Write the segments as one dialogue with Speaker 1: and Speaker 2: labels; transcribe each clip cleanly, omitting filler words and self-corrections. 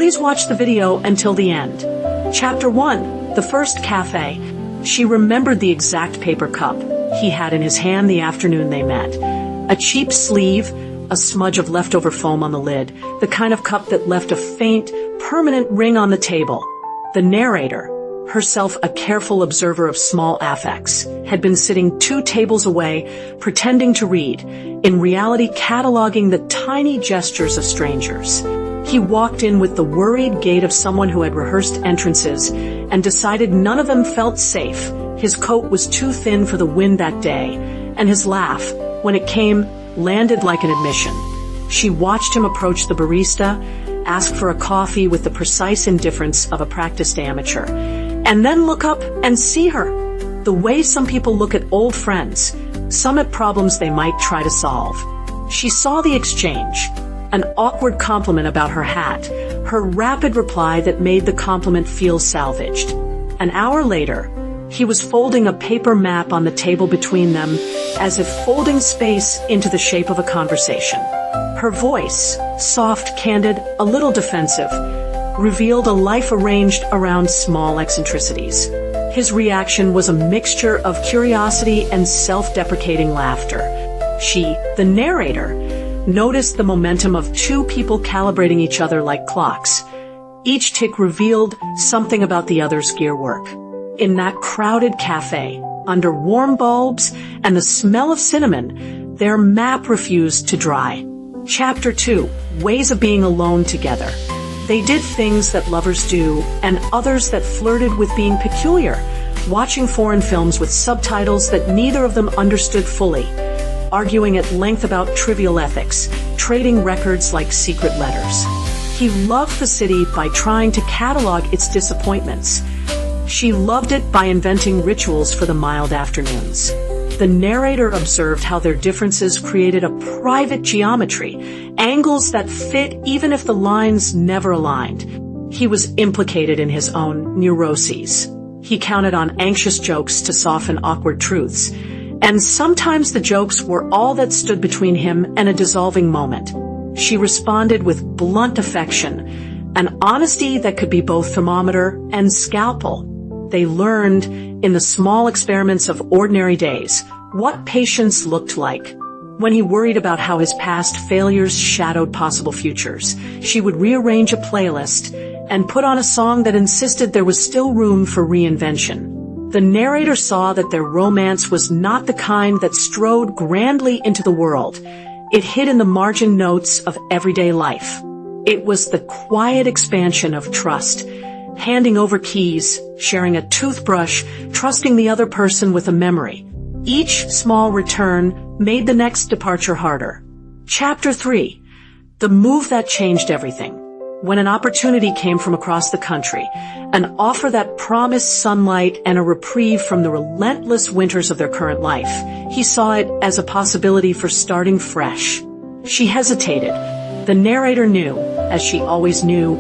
Speaker 1: Please watch the video until the end. Chapter 1. The First Cafe. She remembered the exact paper cup he had in his hand the afternoon they met. A cheap sleeve, a smudge of leftover foam on the lid, the kind of cup that left a faint, permanent ring on the table. The narrator, herself a careful observer of small affects, had been sitting 2 tables away, pretending to read, in reality cataloging the tiny gestures of strangers. He walked in with the worried gait of someone who had rehearsed entrances and decided none of them felt safe. His coat was too thin for the wind that day, and his laugh, when it came, landed like an admission. She watched him approach the barista, ask for a coffee with the precise indifference of a practiced amateur, and then look up and see her. The way some people look at old friends, some at problems they might try to solve. She saw the exchange. An awkward compliment about her hat, her rapid reply that made the compliment feel salvaged. An hour later, he was folding a paper map on the table between them, as if folding space into the shape of a conversation. Her voice, soft, candid, a little defensive, revealed a life arranged around small eccentricities. His reaction was a mixture of curiosity and self-deprecating laughter. She, the narrator, noticed the momentum of 2 people calibrating each other like clocks. Each tick revealed something about the other's gear work. In that crowded cafe, under warm bulbs and the smell of cinnamon, their map refused to dry. Chapter 2. Ways of being alone together. They did things that lovers do, and others that flirted with being peculiar, watching foreign films with subtitles that neither of them understood fully, arguing at length about trivial ethics, trading records like secret letters. He loved the city by trying to catalog its disappointments. She loved it by inventing rituals for the mild afternoons. The narrator observed how their differences created a private geometry, angles that fit even if the lines never aligned. He was implicated in his own neuroses. He counted on anxious jokes to soften awkward truths. And sometimes the jokes were all that stood between him and a dissolving moment. She responded with blunt affection, an honesty that could be both thermometer and scalpel. They learned, in the small experiments of ordinary days, what patience looked like. When he worried about how his past failures shadowed possible futures, she would rearrange a playlist and put on a song that insisted there was still room for reinvention. The narrator saw that their romance was not the kind that strode grandly into the world. It hid in the margin notes of everyday life. It was the quiet expansion of trust, handing over keys, sharing a toothbrush, trusting the other person with a memory. Each small return made the next departure harder. Chapter 3. The move that changed everything. When an opportunity came from across the country, an offer that promised sunlight and a reprieve from the relentless winters of their current life, he saw it as a possibility for starting fresh. She hesitated. The narrator knew, as she always knew,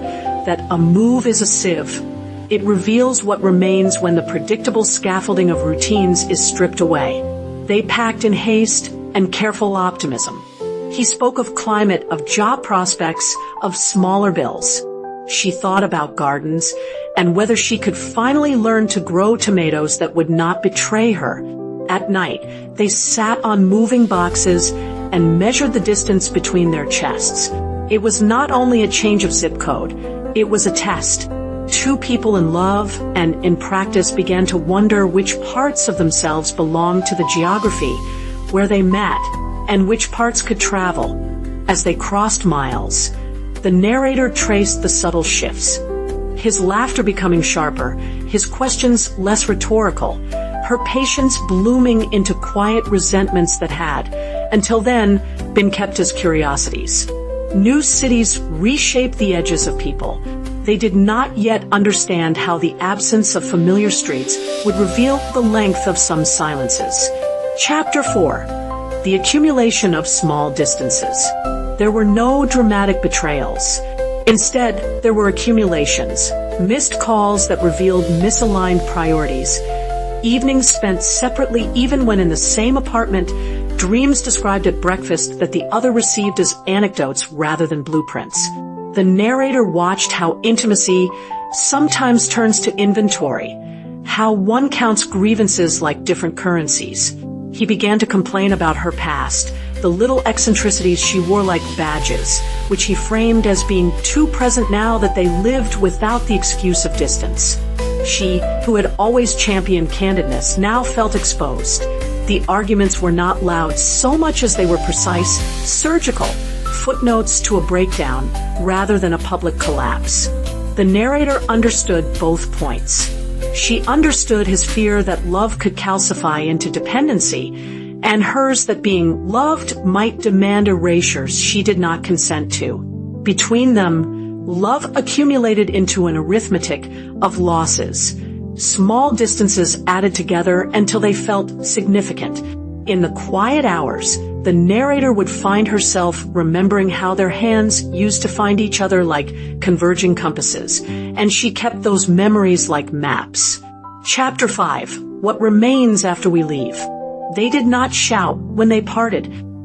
Speaker 1: that a move is a sieve. It reveals what remains when the predictable scaffolding of routines is stripped away. They packed in haste and careful optimism. He spoke of climate, of job prospects, of smaller bills. She thought about gardens and whether she could finally learn to grow tomatoes that would not betray her. At night, they sat on moving boxes and measured the distance between their chests. It was not only a change of zip code, it was a test. 2 people in love and in practice began to wonder which parts of themselves belonged to the geography where they met, and which parts could travel. As they crossed miles, the narrator traced the subtle shifts. His laughter becoming sharper, his questions less rhetorical, her patience blooming into quiet resentments that had, until then, been kept as curiosities. New cities reshaped the edges of people. They did not yet understand how the absence of familiar streets would reveal the length of some silences. Chapter 4. The accumulation of small distances. There were no dramatic betrayals. Instead, there were accumulations, missed calls that revealed misaligned priorities, evenings spent separately even when in the same apartment, dreams described at breakfast that the other received as anecdotes rather than blueprints. The narrator watched how intimacy sometimes turns to inventory, how one counts grievances like different currencies. He began to complain about her past, the little eccentricities she wore like badges, which he framed as being too present now that they lived without the excuse of distance. She, who had always championed candidness, now felt exposed. The arguments were not loud so much as they were precise, surgical, footnotes to a breakdown rather than a public collapse. The narrator understood both points. She understood his fear that love could calcify into dependency, and hers that being loved might demand erasures she did not consent to. Between them, love accumulated into an arithmetic of losses, small distances added together until they felt significant. In the quiet hours, the narrator would find herself remembering how their hands used to find each other like converging compasses, and she kept those memories like maps. Chapter 5. What remains after we leave. They did not shout when they parted.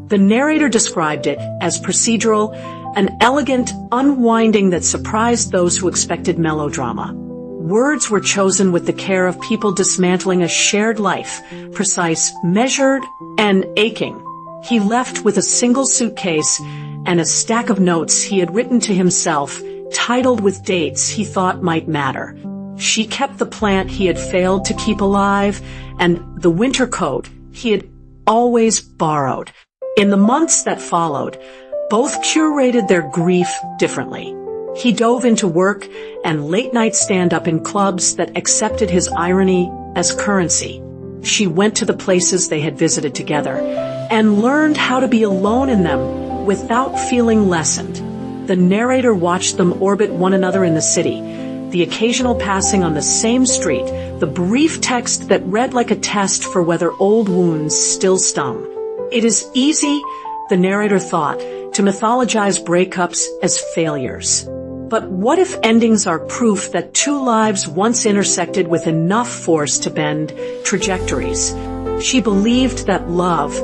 Speaker 1: The narrator described it as procedural, an elegant unwinding that surprised those who expected melodrama. Words were chosen with the care of people dismantling a shared life, precise, measured, and aching. He left with a single suitcase and a stack of notes he had written to himself, titled with dates he thought might matter. She kept the plant he had failed to keep alive and the winter coat he had always borrowed. In the months that followed, both curated their grief differently. He dove into work and late-night stand-up in clubs that accepted his irony as currency. She went to the places they had visited together and learned how to be alone in them without feeling lessened. The narrator watched them orbit one another in the city, the occasional passing on the same street, the brief text that read like a test for whether old wounds still stung. It is easy, the narrator thought, to mythologize breakups as failures. But what if endings are proof that two lives once intersected with enough force to bend trajectories? She believed that love,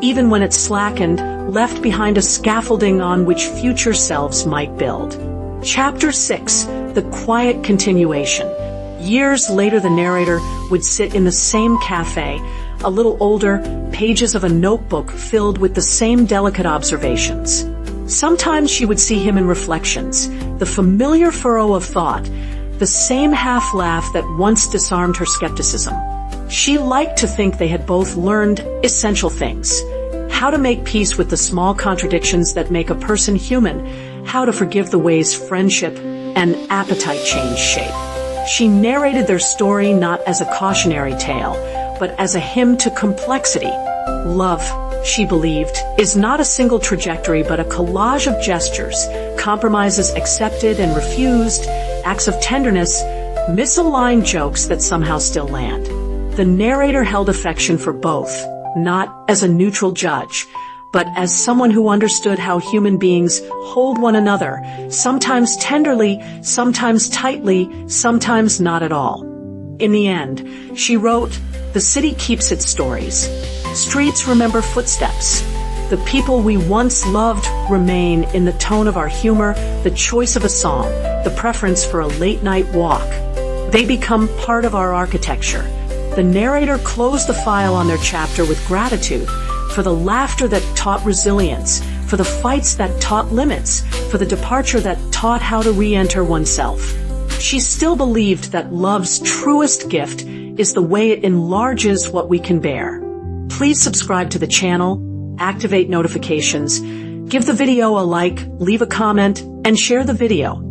Speaker 1: even when it slackened, left behind a scaffolding on which future selves might build. Chapter 6. The quiet continuation. Years later, the narrator would sit in the same cafe, a little older, pages of a notebook filled with the same delicate observations. Sometimes she would see him in reflections, the familiar furrow of thought, the same half-laugh that once disarmed her skepticism. She liked to think they had both learned essential things: how to make peace with the small contradictions that make a person human, how to forgive the ways friendship and appetite change shape. She narrated their story not as a cautionary tale, but as a hymn to complexity. Love, she believed, is not a single trajectory but a collage of gestures, compromises accepted and refused, acts of tenderness, misaligned jokes that somehow still land. The narrator held affection for both, not as a neutral judge, but as someone who understood how human beings hold one another, sometimes tenderly, sometimes tightly, sometimes not at all. In the end, she wrote, "The city keeps its stories. Streets remember footsteps. The people we once loved remain in the tone of our humor, the choice of a song, the preference for a late-night walk. They become part of our architecture." The narrator closed the file on their chapter with gratitude for the laughter that taught resilience, for the fights that taught limits, for the departure that taught how to re-enter oneself. She still believed that love's truest gift is the way it enlarges what we can bear. Please subscribe to the channel, activate notifications, give the video a like, leave a comment, and share the video.